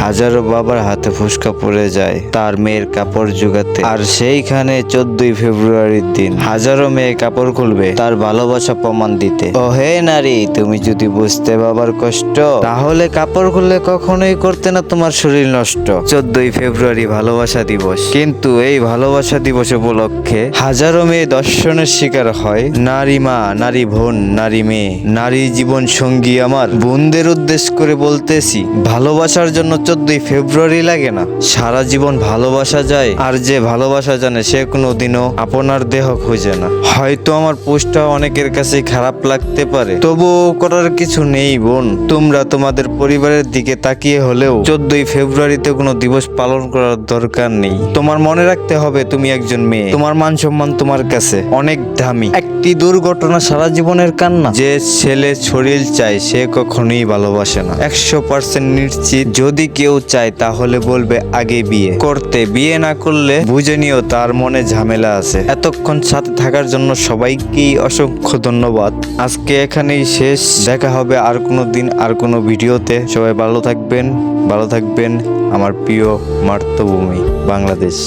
হাজারো বাবার হাতে ফুসকা পড়ে যায় তার মেয়ের কাপড় জোগাতে। আর সেইখানে 14ই ফেব্রুয়ারির দিন হাজারো মেয়ে কাপড় খুলবে তার ভালোবাসা প্রমাণ দিতে। ও হে নারী, তুমি যদি বুঝতে বাবার কষ্ট, তাহলে কাপড় খুললে কখনোই করতে না তোমার শরীর নষ্ট। 14ই ফেব্রুয়ারি ভালোবাসা দিবস, কিন্তু এই ভালোবাসা দিবস উপলক্ষে হাজারো মেয়ে দর্শনের শিকার হয়। নারী মা, নারী বোন, নারী মেয়ে, নারী জীবন সঙ্গী আমার বোনদের উদ্দেশ্য করে বলতেছি, ভালোবাসার জন্য 14ই ফেব্রুয়ারি লাগে না, সারা জীবন ভালোবাসা যায়। আর যে ভালোবাসা জানে সে কোনোদিনও আপনার দেহ খুঁজে না। হয়তো আমার পোস্টটা অনেকের কাছে খারাপ লাগতে পারে, তবুও করার কিছু নেই বোন। তোমরা তোমাদের পরিবারের দিকে তাকিয়ে হলেও 14ই ফেব্রুয়ারিতে কোনো দিবস পালন করার দরকার নেই। তোমার মনে রাখতে হবে তুমি একজন মেয়ে, তোমার মান সম্মান তোমার কাছে অনেক দামি। একটি দুর্ঘটনা সারা জীবনের কান্না। যে ছেলে শরীর চায় সে কখনোই ভালোবাসে না। 100% নিশ্চিত যদি কেউ চায় তাহলে বলবে আগে বিয়ে করতে। বিয়ে না করলে বুঝে নিও তার মনে ঝামেলা আছে। এতক্ষণ সাথে থাকার জন্য সবাইকেই অসংখ্য ধন্যবাদ। আজকে এখানেই শেষ, দেখা হবে আর কোনো দিন আর কোনো ভিডিওতে। সবাই ভালো থাকবেন, ভালো থাকবেন। আমার প্রিয় মাতৃভূমি বাংলাদেশ।